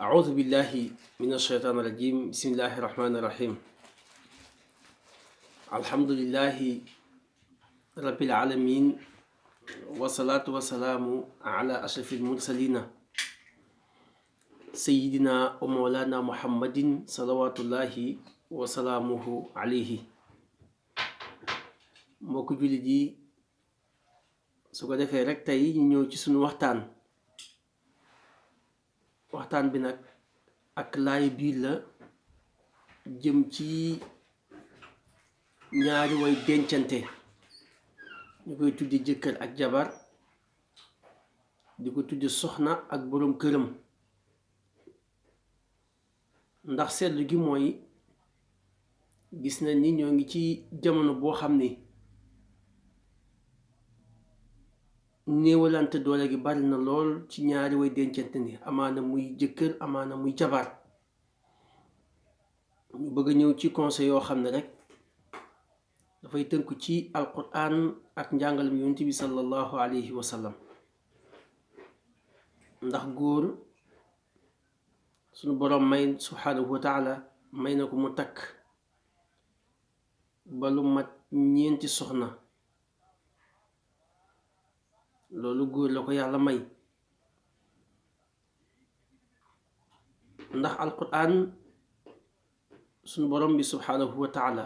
أعوذ بالله من الشيطان الرجيم بسم الله الرحمن الرحيم الحمد لله رب العالمين والصلاة والسلام على أشرف المرسلين سيدنا ومولانا محمد صلوات الله وسلامه عليه mbokk jullit yi su ko defee rek tey ñu ñëw ci suñu waxtaan bi nag ak laay biir la jëm ci ñaari way dencante ñu koy tuddi jëkkër ak jabar di ko tuddi soxna ak boroom këram ndax seetlu gi mooy gis nañ ni ñoo ngi ci jamono boo xam ni néewalante doole gi bari na lool ci ñaari way dencante ni amaana muy jëkkër amaana muy jabar ñu bëgg a ñëw ci conseil yoo xam ne rek dafay tënku ci alquran ak njàngalam yonent bi sallallahu alayhi wa sallam ndax góor suñu boroom may subhanahu wa taala may na ko mu takk ba lu mat ñeenti soxna loolu góor la ko yàlla may ndax alquran suñu borom bi subhanahu wa taala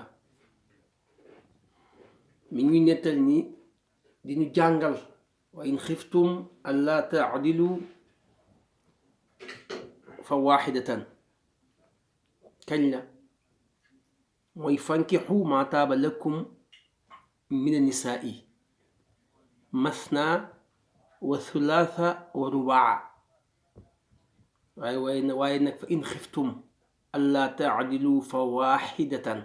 mi ngi nettal ni di ñu jàngal wa in xiftum an laa taadilu fa waxidatan kañ la mooy fankixu ma taaba lakum min annisaai masna wa thulaatha wa rubaa waaye nag fa in xiftum allaa taadilu fa waxidatan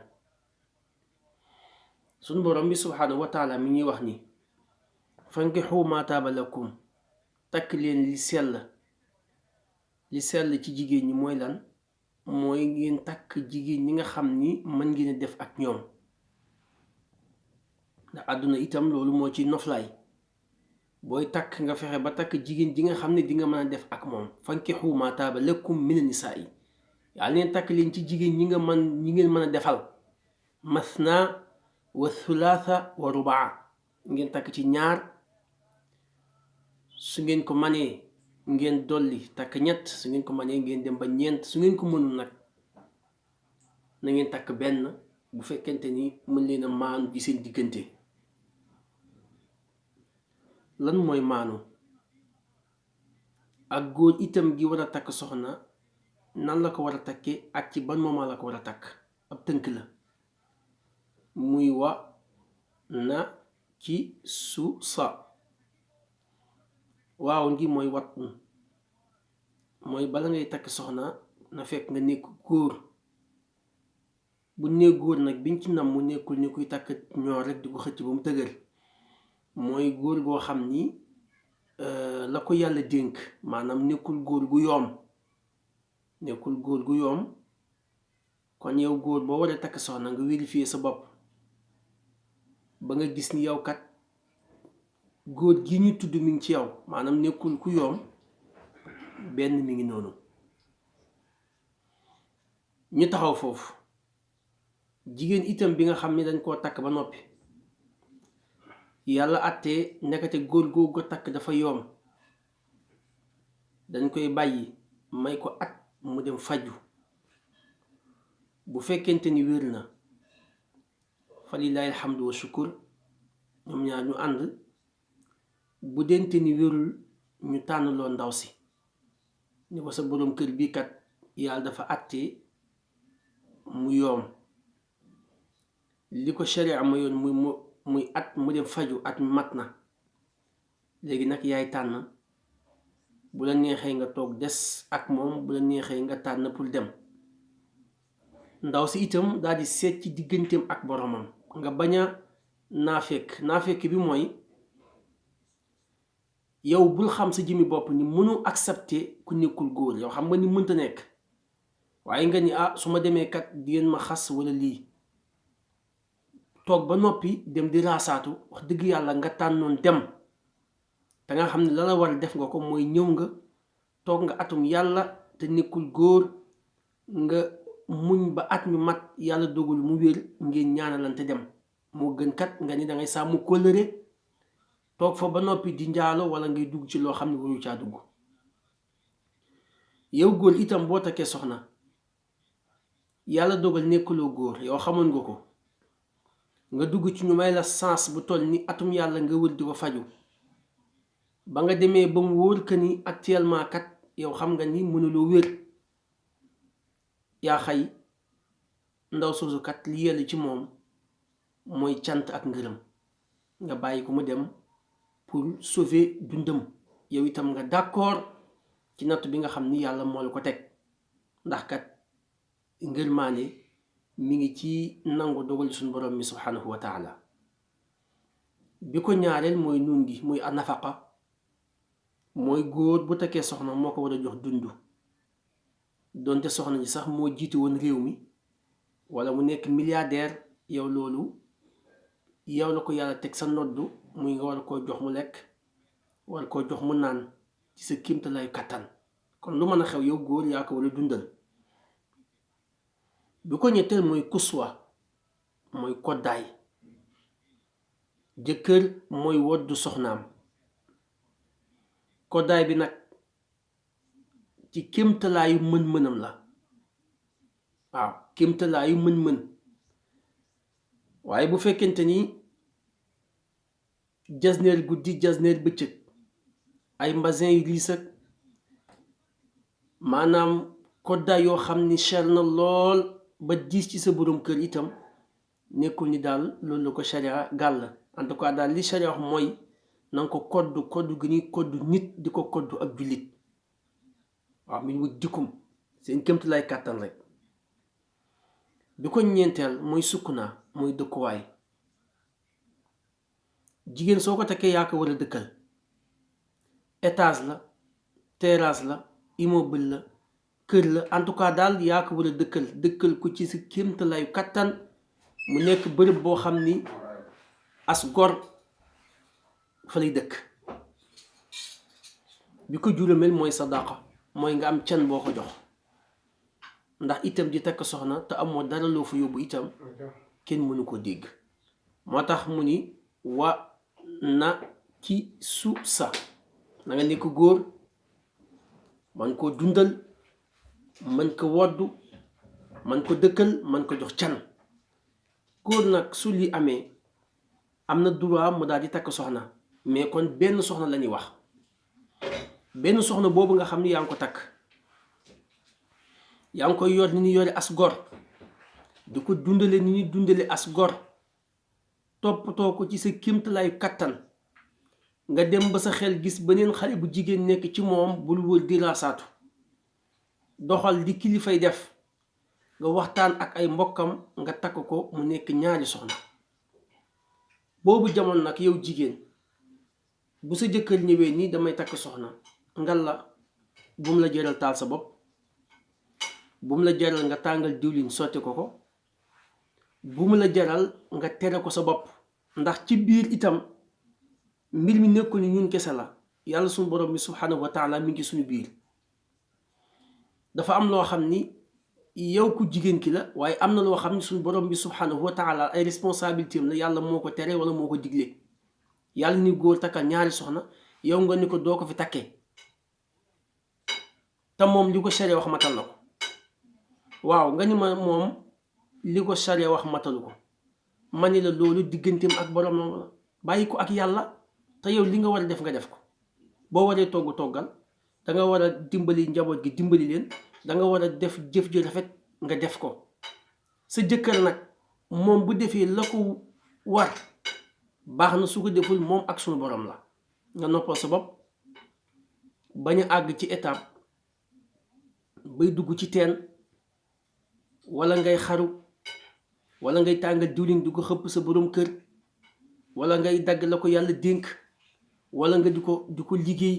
suñu borom bi subhaanahu wa taala mi ñuy wax ni fankixu maa taaba lakum takk leen li sell ci jigéen ñi mooy lan mooy ngeen takk jigéen ñi nga xam ni mën ngeen a def ak ñoom ndax àdduna itam loolu moo ci noflaay booy takk nga fexe ba takk jigéen ji nga xam ne di nga mën a def ak moom fankixu maa taaba lakum mina nisaa yi yàlla neen takk leen ci jigéen ñi ngeen mën a defal masna wa thulaatha wa rubaa ngeen takk ci ñaar su ngeen ko manee ngeen dolli takk ñett su ngeen ko manee ngeen dem ba ñeent su ngeen ko mënul nag na ngeen takk benn bu fekkente ni mën leen a maanu ci seen diggante lan mooy maanu ak góor itam gi war a takk soxna nan la ko war a takkee ak ci ban moment la ko war a takk ab tënk la muy wa na ci su sa waaw ngi mooy wat mooy bala ngay takk soxna na fekk nga nekk góor bu nee góor nag biñ ci nam mu nekkul ni kuy takk ñoor rek di ko xëcc ba mu tëgër mooy góor goo xam ni la ko yàlla dénk maanaam nekkul góor gu yoom kon yow góor boo waree takk soxna nga vérifier sa bopp ba nga gis ni yow kat góor gi ñu tudd mi ngi ci yow maanaam nekkul ku yoom benn mi ngi noonu ñu taxaw foofu jigéen itam bi nga xam ni dañ koo takk ba noppi yàlla àttee nekkate góor googu takk dafa yoom dañ koy bàyyi may ko at mu dem faju bu fekkente ni wér na fa lillaahi alhamdu wa shukur ñoom ñaar ñu ànd bu dente ni wérul ñu tànn loo ndaw si ni ko sa boroom kër bii kat yàlla dafa àttee mu yoom li ko sharia mayoon muy at mu dem faju at mat na léegi nag yaay tànn bu la neexee nga toog des ak moom bu la neexee nga tànn pour dem ndaw si itam daal di seet ci digganteem ak boromam nga bañ a naafeek bi mooy yow bul xam sa jëmmi bopp ni mënu accepter ku nekkul góor yow xam nga ni mënta nekk waaye nga ni su ma demee kat di ngeen ma xas wala lii toog ba noppi dem di raasaatu wax dëgg yàlla nga tànnoon dem te nga xam ne la la war a def nga ko mooy ñëw nga toog nga atum yàlla te nekkul góor nga muñ ba at mi mat yàlla dogal mu wér ngeen ñaanalante dem moo gën kat nga ni dangay sàmm kóllëre toog fa ba noppi di njaalo wala ngay dugg ci loo xam ne waru caa dugg. yow góor itam boo takkee soxna yàlla dogal nekkuloo góor yow xamoon nga ko nga dugg ci ñu may la sens bu toll ni atum yàlla nga wër di ko faju ba nga demee ba mu wóor que ni actuellement kat yow xam nga ni mënuloo wér yaa xay ndaw soosu kat li yell ci moom mooy cant ak ngërëm nga bàyyi ko mu dem pour sauver dundam yow itam nga d'accord ci natt bi nga xam ni yàlla moo la ko teg ndax kat ngërmaane mi ngi ci nangu dogal suñu borom mi subhanahu wa taala. bi ko ñaareel mooy nun gi muy nafaqa mooy góor bu takkee soxna moo ko war a jox dund donte soxna ji sax moo jiite woon réew mi wala mu nekk milliardaire yow loolu yow la ko yàlla teg sa noddu muy nga war koo jox mu lekk war koo jox mu naan ci sa kéemtalaayu kàttan kon lu mën a xew yow góor yaa ko war a dundal. bi ko ñetteel mooy kuswa mooy koddaay jëkkër mooy woddu soxnaam koddaay bi nag ci kéemtalaayu mën-mënam la waaw kéemtalaayu mën-mën waaye bu fekkente ni jasneer guddi jasneer bëccëg ay mbasin yu riis ak maanaam koddaay yoo xam ni cher na lool ba diis ci sa borom kër itam nekkul ni daal loolu la ko sharia gàll en tout cas daal li sharia wax mooy na nga ko koddu gi ñuy koddu nit di ko koddu ak jullit waaw min wut dikkum seen kémtu lay kàttan rek. bi ko ñeenteel mooy sukkunaa mooy dëkkuwaay jigéen soo ko takkee yaa ko war a dëkkal étage la terrasse la immeuble la kër la en tout cas daal yaa ko war a dëkkal ko ci sa kéemtalaayu kattan mu nekk bërëb boo xam ni as gor fa lay dëkk. bi ko juróomeel mooy sadaqa mooy nga am can boo ko jox ndax itam di takk soxna te amoo dara loo fa yóbbu itam kenn mënu ko dégg moo tax mu ni wa na ci su sa na nga nekk góor man koo dundal man ko woddu man ko dëkkal man ko jox can. góor nag su li amee am na droit mu daal di takk soxna mais kon benn soxna la ñuy wax benn soxna boobu nga xam ni yaa ngi ko takk yaa ngi koy yor ni ñu yore as gor di ko dundale ni ñuy dundale as gor toppatoo ko ci sa kéemtalaayu kattan nga dem ba sa xel gis beneen xale bu jigéen nekk ci moom bul wër di raasaatu doxal di kilifay def nga waxtaan ak ay mbokkam nga takk ko mu nekk ñaari soxna. boobu jamono nag yow jigéen bu sa jëkkër ñëwee nii damay takk soxna ngal la bu mu la jaral taal sa bopp bu mu la jaral nga tàngal diwlin sotti ko bu mu la jaral nga tere ko sa bopp ndax ci biir itam mbir mi nekkul ni ñun kese la yàlla suñu borom bi subhanahu wa taala mi ngi suñu biir. dafa am loo xam ni yow ku jigéen ki la waaye am na loo xam ni suñu borom bi subhanahu wa taala ay responsabilité am la yàlla moo ko tere wala moo ko digle. yàlla ni góor takkal ñaari soxna yow nga ni ko doo ko fi takkee te moom li ko sharia wax matal na ko waaw nga ni ma moom li ko sharia wax matalu ko ma ni la loolu digganteem ak borom la bàyyi ko ak yàlla te yow li nga war a def nga def ko. boo waree togg toggal da nga war a dimbali njaboot gi dimbali leen da nga war a def jëf ju rafet nga def ko. sa jëkkër nag moom bu defee la ko war baax na su ko deful moom ak suñu borom la nga noppal sa bopp bañ a àgg ci étape bay dugg ci teen wala ngay xaru wala ngay tàngal diwlin di ko xëpp sa borom kër wala ngay dagg la ko yàlla dénk wala nga di ko liggéey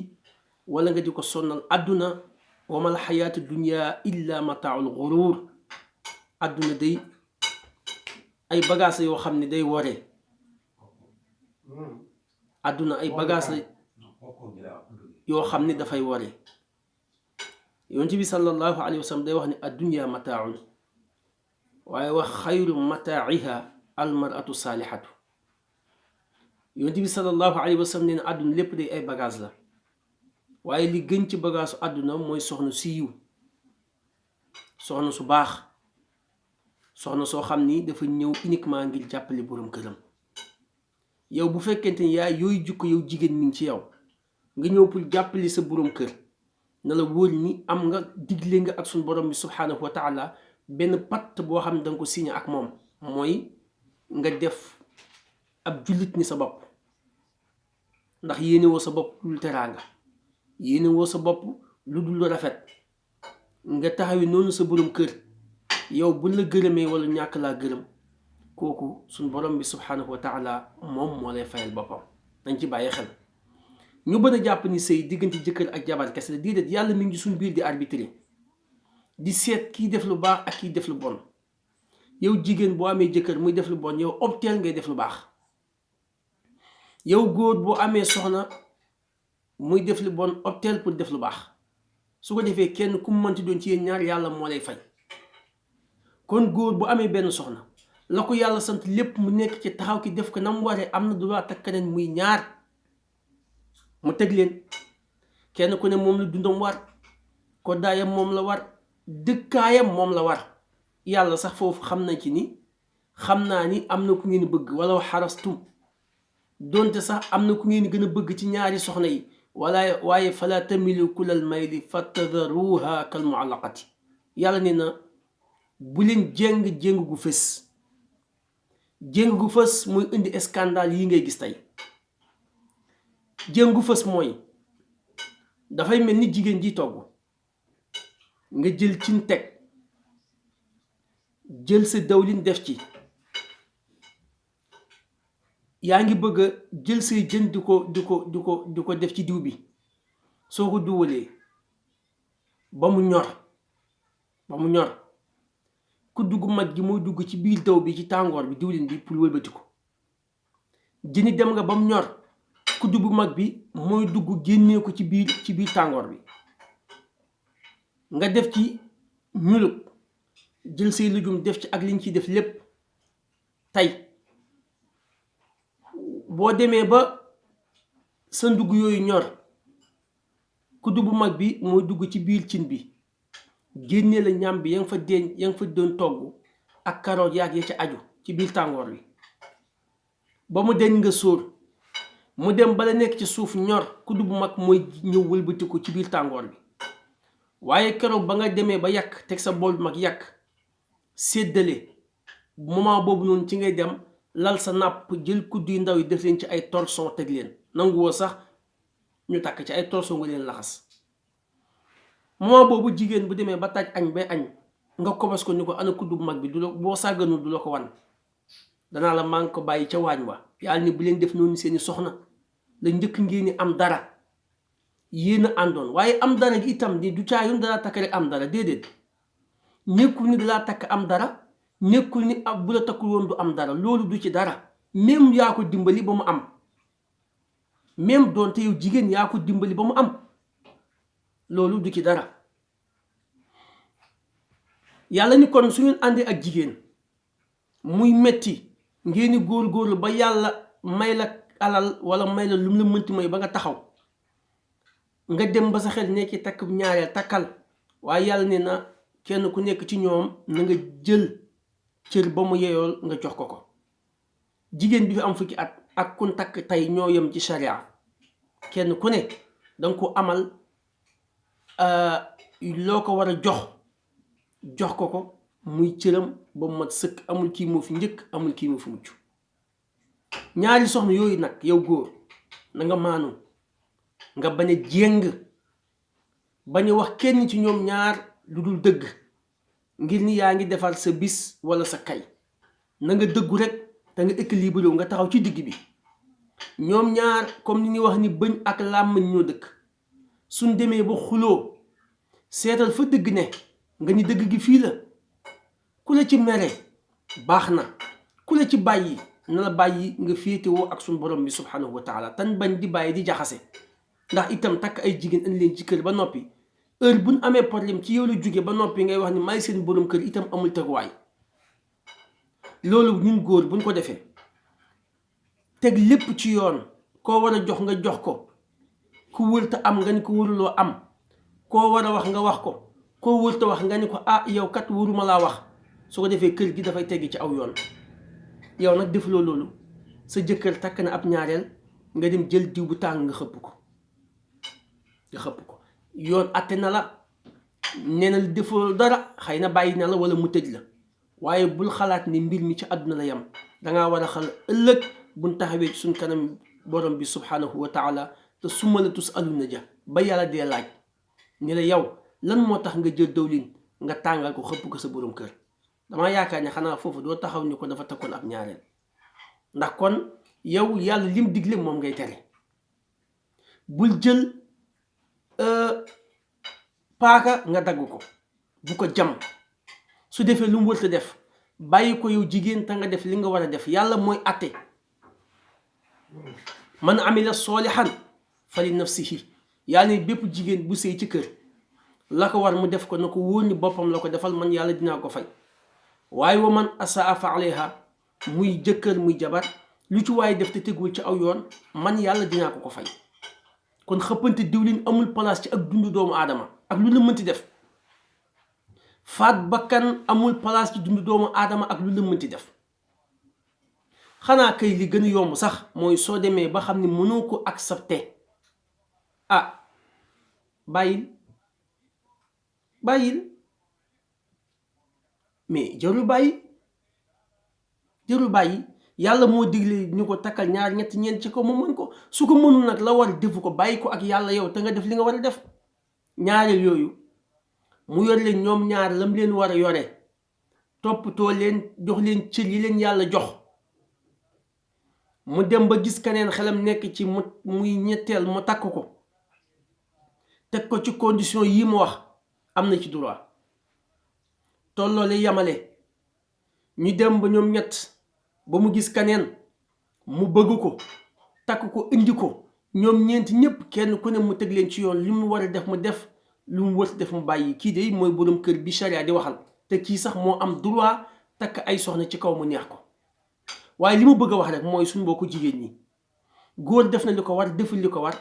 wala nga di ko sonnal àdduna wa mal xayaatu dunya illa mataaul gurur. àdduna day ay bagages la yoo xam ne day waree àdduna ay bagages la yoo xam ne dafay waree yonent bi sallallahu alayhi wa sallam day wax ni addunya mataaun waaye wax xayru mataa'iha almaratu saalihatu. yonent bi sallallahu alayhi wa sallam nee na àdduna lépp day ay bagage la waaye li gën ci bagage su àdduna mooy soxna su yiw, soxna su baax, soxna soo xam ni dafa ñëw uniquement ngir jàppale borom këram. yow bu fekkente ni yaay yooyu jukko yow jigéen mi ngi ci yow nga ñëw pour jàppale sa borom kër, na la wóor ni am nga digle nga ak suñu borom bi subhanahu wa taala benn pacte boo xam ne danga ko signé ak moom, mooy nga def ab jullit ni sa bopp. ndax yéene woo sa bopp lu dul teraanga, yéene woo sa bopp lu dul rafet, nga taxawi noonu sa borom kër. yow buñ la gërëmee wala ñàkk laa gërëm, kooku suñ borom bi subhanahu wa taala moom moo lay fayal boppam. nañ ci bàyyi xel. ñu bën a jàpp ni sëy diggante jëkkër ak jabar kese la, déedéet. yàlla mi ngi suñ biir di arbitrer, di seet kiy def lu baax ak kiy def lu bon. yow jigéen boo amee jëkkër muy def lu bon, yow opteel ngay def lu baax. yow góor boo amee soxna muy def lu bon, opteel pour def lu baax. su ko defee kenn ku mu mënti doon ci yéen ñaar yàlla moo lay fay. kon góor bu amee benn soxna, la ko yàlla sant lépp mu nekk ci taxaw ki def ko na mu waree, am na droit takk keneen muy ñaar, mu teg leen. kenn ku ne moom la dundam war, koddaayam moom la war, dëkkaayam moom la war. yàlla sax foofu xam na ci ni, xam naa ni am na ku ngeen bëgg wala xarastum, donte sax am na ku ngeen gën a bëgg ci ñaari soxna yi, waaye fala tamilu kulal mayli fatadaruha kal muallaqati. yàlla nee na bu leen jéng gu fës. jéng gu fës mooy indi scandale yi ngay gis tey. jéng gu fës mooy dafay mel ni jigéen ji togg, nga jël cin teg, jël sa dawlin def ci, yaa ngi bëgg a jël say jën di ko def ci diw bi. soo ko duwalee ba mu ñor ku dugg mag gi mooy dugg ci biir daw bi, ci tàngoor bi, diwlin bi pour wëlbati ko. jëni dem nga ba mu ñor, ku dugg mag bi mooy dugg génnee ko ci biir tàngoor bi. nga def ci ñulug, jël say lujum def ci ak liñ ciy def lépp. tey boo demee ba sa ndugg yooyu ñor, ku dugg mag bi mooy dugg ci biir cin bi, génnee la ñam bi ya nga fa doon togg ak karoot yaag ya ca aju ci biir tàngoor wi. ba mu deñ nga sóor, mu dem bala nekk ci suuf ñor, ku dugg mag mooy ñëw wëlbati ko ci biir tàngoor bi. waaye keroog ba nga demee ba yàq, teg sa bool mag yàq, séddale, moment boobu noonu ci ngay dem lal sa nàpp, jël kuddu yu ndaw yi def leen ci ay torchon teg leen. nanguwoo sax ñu takk ci ay torchon nga leen laxas. moment boobu jigéen bu demee ba taaj añ ba añ, nga kobos ko ni ko ana kuddu bu mag bi, du la boo sàgganul du la ko wan. danaa la maa ngi ko bàyyi ca waañ wa. yàlla ni bu leen def noonu seeni soxna, la njëkk ngeen ni am dara, yéen a àndoon. waaye am dara gi itam ni du caa yoon dalaa takk rek am dara, déedéet. nekkul ni dalaa takk am dara, nekkul ni ab bu la takkul woon du am dara. loolu du ci dara. même yaa ko dimbali ba mu am, même doonte yow jigéen yaa ko dimbali ba mu am, loolu du ci dara. yàlla ni kon su ngeen àndee ak jigéen muy metti, ngeen di góorgóorlu ba yàlla may la alal wala may la lu mu la mënti may ba nga taxaw, nga dem ba sa xel nekk takk ñaareel, takkal. waaye yàlla nee na kenn ku nekk ci ñoom na nga jël cër ba mu yeyool nga jox ko ko. jigéen bi fi am fukki at ak kun takk tey ñoo yem ci sharia. kenn ku ne danga ko amal loo ko war a jox ko muy cëram ba mu mat sëkk. amul kii moo fi njëkk, amul kii moo fi mucc. ñaari soxna yooyu nag, yow góor na nga maanu, nga bañ a jéng, bañ a wax kenn ci ñoom ñaar lu dul dëgg, ngir ni yaa ngi defal sa bis wala sa kay. na nga dëggu rek te nga équilibré nga taxaw ci digg bi. ñoom ñaar comme ni ñuy wax ni bëñ ak làmmiñ ñoo dëkk. suñ demee ba xuloo, seetal fa dëgg ne nga ni dëgg gi fii la. ku la ci mere baax na, ku la ci bàyyi na la bàyyi nga féetewoo ak suñ borom bi subhanahu wa taala. tan bañ di bàyyi di jaxase. ndax itam takk ay jigéen indi leen ci kër ba noppi heure bu ñu amee problème ci yow la jóge ba noppi ngay wax ni may seen borom kër itam amul teguwaay. loolu ñun góor buñ ko defee teg lépp ci yoon, koo war a jox nga jox ko, ku wërta am nga ni ko wëruloo am, koo war a wax nga wax ko, koo wërta wax nga ni ko ah yow kat wëruma laa wax. su ko defee kër gi dafay teggi ci aw yoon. yow nag defuloo loolu, sa jëkkër takk na ab ñaareel nga dem jël diw bu tàng nga xëpp ko yoon atte na la, nee na defoo dara, xëy na bàyyi na la wala mu tëj la. waaye bul xalaat ni mbir mi ci àdduna la yam. dangaa war a xal ëllëg buñ taxawee ci suñ kanam borom bi subhanahu wa taala, te summa la tusaluna ja ba yàlla dee laaj ni la yow lan moo tax nga jël dawlin nga tàngal ko xëpp ko sa borom kër. damaa yaakaar ne xanaa foofu doo taxaw ni ko dafa takkoon ab ñaareel. ndax kon yow yàlla lim digle moom ngay tere. bul jël paaka nga dagg ko, bu ko jam. su defee lu mu wërta def bàyyi ko yow jigéen te nga def li nga war a def. yàlla mooy atte. man amila solihan fa li nafsihi. yàlla ne bépp jigéen bu sëy ci kër la ko war mu def ko na ko wóor ni boppam la ko defal, man yàlla dinaa ko fay. waaye wa man asaa fa alayha, muy jëkkër muy jabar, lu ci waaye def te tegul ci aw yoon, man yàlla dinaa ko fay. kon xëppante diwlin amul place ci ak dundu doomu aadama ak lu la mënti def. faat bakkan amul place ci dundu doomu aadama ak lu la mënti def. xanaa kay li gën a yomb sax mooy soo demee ba xam ne mënoo ko accepter, ah bàyyil mais jarul bàyyi. yàlla moo digle ñu ko takkal ñaar ñett ñeent ci ko mu mën ko. su ko mënul nag la war defu ko, bàyyi ko ak yàlla yow te nga def li nga war a def. ñaareel yooyu mu yor leen ñoom ñaar lam leen war a yore, toppatoo leen, jox leen cër yi leen yàlla jox. mu dem ba gis keneen xelam nekk ci muy ñetteel mu takk ko, teg ko ci condition yi mu wax, am na ci droit. tolloole yamale. ñu dem ba ñoom ñett ba mu gis keneen mu bëgg ko, takk ko, indi ko, ñoom ñeenti ñëpp kenn ku ne mu teg leen ci yoon. li mu war a def mu def, lu mu wër def mu bàyyi. kii de mooy borom kër bi charia di waxal, te kii sax moo am droit takk ay soxna ci kaw mu neex ko. waaye li mu bëgg a wax rek mooy suñu mbokku jigéen ñi, góor def na li ko war, deful li ko war,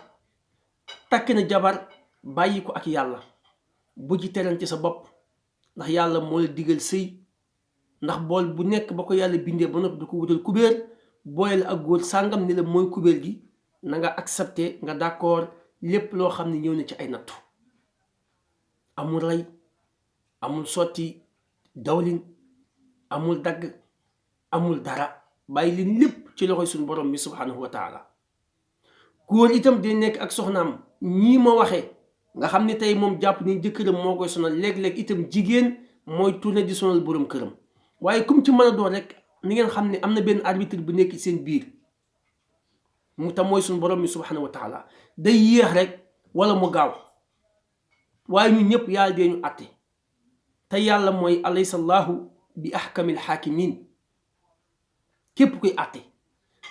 takk na jabar, bàyyi ko ak yàlla. bu ci terante sa bopp, ndax yàlla moo la digal sëy. ndax bool bu nekk ba ko yàlla bindee ba noppi du ko wutal kubéer, booyal ak góor sàngam ni la mooy kubéer gi, na nga accepté, nga d'accord lépp loo xam ne ñëw na ci ay nattu. amul rey, amul sotti dawlin, amul dagg, amul dara. bàyyi leen lépp ci loxoy suñu borom bi subhanahu wa taala. góor itam day nekk ak soxnaam ñii ma waxee, nga xam ne tey moom jàpp ni jëkkëram moo koy sonal. léeg-léeg itam jigéen mooy tourné di sonal borom këram. waaye comme ci mën a doon rek, ni ngeen xam ne am na benn arbitre bu nekk ci seen biir, mu tam mooy suñu borom bi subhanahu wa taala. day yéex rek wala mu gaaw, waaye ñun ñëpp yàlla dee ñu àtte. te yàlla mooy alaysa allahu bi ahkamil hakimin. képp kuy àtte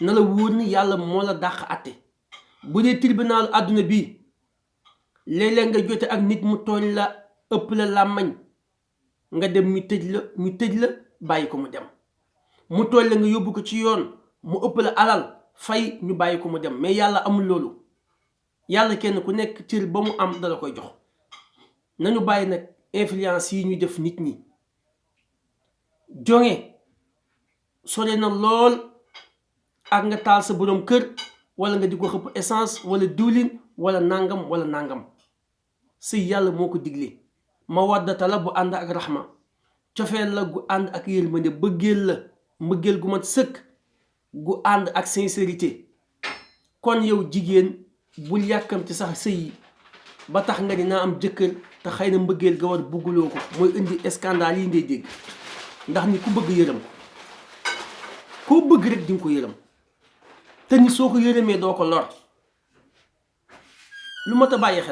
na la wóor ni yàlla moo la dàq àtte. bu dee tribunal àdduna bi, léeg-léeg nga jote ak nit mu tooñ la, ëpp la làmmañ, nga dem ñu tëj la bàyyi ko mu dem. mu tooñ la nga yóbbu ko ci yoon, mu ëpp la alal, fay, ñu bàyyi ko mu dem. mais yàlla amul loolu. yàlla kenn ku nekk cër ba mu am dala koy jox. nañu bàyyi nag influence yi ñu def nit ñi. jonge sore na lool ak nga taal sa borom kër, wala nga di ko xëpp essence wala diwlin wala nangam. sëy yàlla moo ko digle. mawaddata la bu ànd ak raxma, cofeel la gu ànd ak yërmande, bëggeel la mbëggeel gu mat sëkk, gu ànd ak sincérité. kon yow jigéen bul yàkkamti sax sëy ba tax nga ni naa am jëkkër te xëy na mbëggeel ga war bugguloo ko. mooy indi scandale yi ngay dégg. ndax ni ku bëgg yërëm ko, koo bëgg rek di nga ko yërëm, te ni soo ko yërëmee doo ko lor. lu mat a bàyyi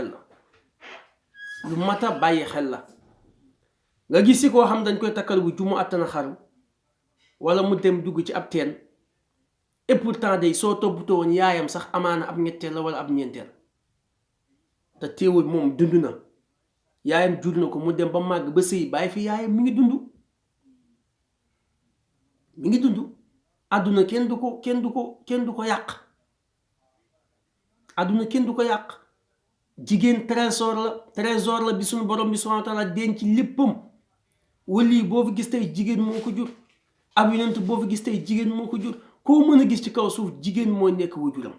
xel la. nga gis si koo xam dañ koy takkal wu jumu attana xaru, wala mu dem dugg ci ab teen, et pourtant day soo toppatoo woon yaayam sax amaana ab ñetteel la wala ab ñeenteel, te teewul moom dund na. yaayam jur na ko mu dem ba màgg ba sëy bàyyi fi yaayam mi ngi dund àdduna kenn du ko yàq. àdduna kenn du ko yàq. jigéen trésor la bi suñu borom bi subhanahu wa taala denc léppam. wali boo fi gis tey jigéen moo ko jur. ab yonent boo fi gis tey jigéen moo ko jur. koo mën a gis ci kaw suuf jigéen mooy nekk wajuram.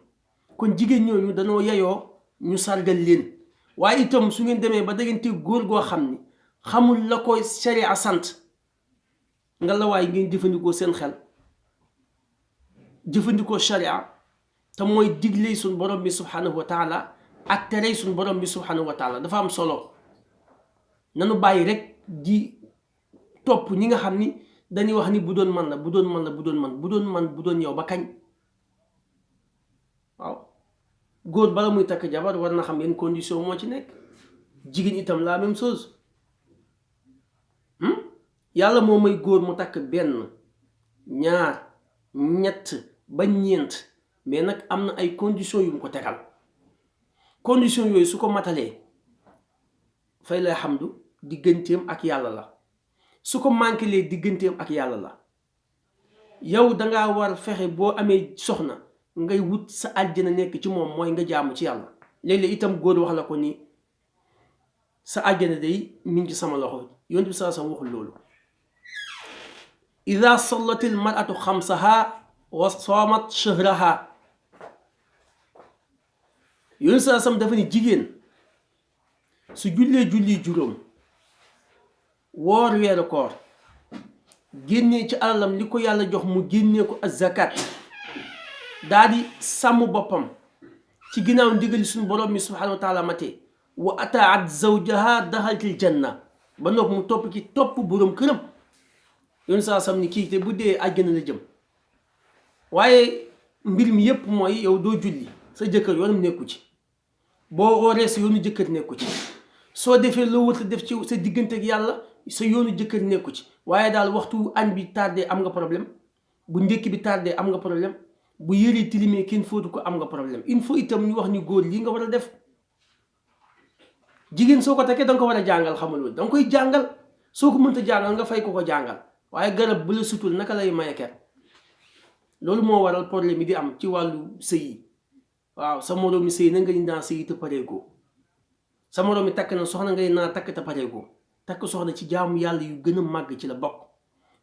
kon jigéen ñooñu dañoo yeyoo ñu sargal leen. waaye itam su ngeen demee ba dangeen góor goo xam ni xamul la koy sharia sant nga la waaye ngeen jëfandikoo seen xel jëfandikoo sharia te mooy digle suñ borom bi subhanahu wa taala ak tere suñ borom bi subhanahu wa taala dafa am solo. nanu bàyyi rek di topp ñi nga xam ni dañuy wax ni bu doon man la bu doon yow ba kañ. waaw góor bala muy takk jabar war na xam yenn condition moo ci nekk. jigéen itam la même chose. yàlla moo may góor mu takk benn ñaar ñett ba ñeent mais nag am na ay conditions yu mu ko tegal. conditions yooyu su ko matalee fay lay xamdu digganteem ak yàlla la. su ko manquélee digganteem ak yàlla la. yow dangaa war fexe boo amee soxna ngay wut sa àjjana nekk ci moom mooy nga jaamu ci yàlla. léeg-léeg itam góor wax la ko ni sa àjjana day mi ngi ci sama loxo. yonent bi saa sa waxul loolu. ida sallatil mar'atu xamsaha wa soomat shahraha. yonent saa sam dafa ni jigéen su julli juróom woor weeru koor génnee ci alalam li ko yàlla jox mu génnee ko az-zakat daa di sàmm boppam ci ginnaaw ndigali suñu borom mi subhanahu wa taala mate wa ataat zawjaha daxaltil janna ba noppi mu topp ci topp boroom këram. yoon saa sam ni kii te bu dee àjjana la jëm. waaye mbir mi yépp mooy yow doo julli sa jëkkër yoonam nekku ci. boo wooree sa yoonu jëkkër nekku ci. soo defee loo wërta def ci sa diggante ak yàlla sa yoonu jëkkër nekku ci. waaye daal waxtu añ bi tardé am nga problème. bu ndékki bi tardé am nga problème. bu yëri tilimee kenn fóotu ko am nga problème. il faut itam ñu wax ni góor lii nga war a def. jigéen soo ko takkee danga ko war a jàngal xamul woon danga koy jàngal. soo ko mënta jàngal nga fay ko jàngal. waaye garab bu la sutul naka lay maye ker. loolu moo waral problème yi di am ci wàllu sëy yi. waaw sa moroomi sëy na nga ñu daan sëy te pareegoo. sa moroomi takk na soxna ngay naa takk te pareegoo. takk soxna ci jaamu yàlla yu gën a màgg ci la bokk.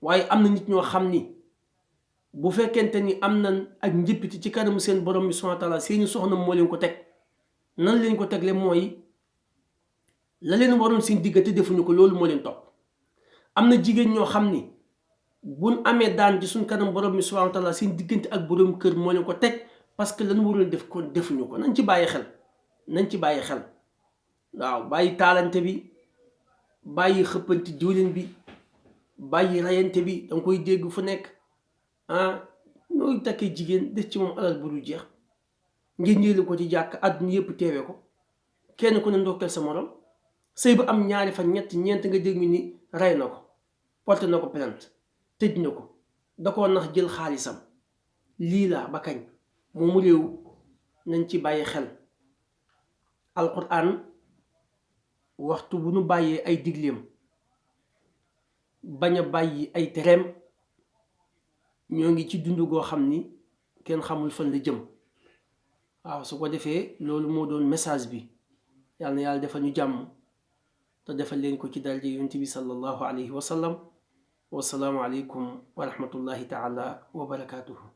waaye am na nit ñoo xam ni bu fekkente ni am na ak njëppiti ci kanamu seen borom bi subhanahu wa taala seeni soxna moo leen ko teg. nan leen ko tegle mooy la leen waroon seen diggante defuñu ko loolu moo leen topp. am na jigéen ñoo xam ni buñ amee daan ci suñ kanam borom bi subhanahu wa taala seen diggante ak borom kër moo leen ko teg parce que lan waroon def ko defuñu ko. nañ ci bàyyi xel. waaw bàyyi taalante bi bàyyi xëppanti diwlin bi bàyyi rayante bi danga koy dégg fu nekk. nooy takkee jigéen def ci moom alal bu dul jeex ngeen ñëelu ko ci jàkk àdduna yëpp teewee ko kenn ku ne ndokkeel sa morom. sëy ba am ñaari fan ñeent nga dégg ni rey na ko porté na ko plainte tëj na ko da koo nax jël xaalisam. lii la ba kañ moomu réew nañ ci bàyyi xel. alquran waxtu bu nu bàyyee ay digleem bañ a bàyyi ay tereem ñoo ngi ci dund goo xam ni kenn xamul fan la jëm. waaw su ko defee loolu moo doon message bi. yàlla na yàlla defal ñu jàmm te defal leen ko ci daraja yonent bi sallallahu alayhi wa sallam. wasalaamu aleykum wa rahmatullahi taala wa barakatuhu.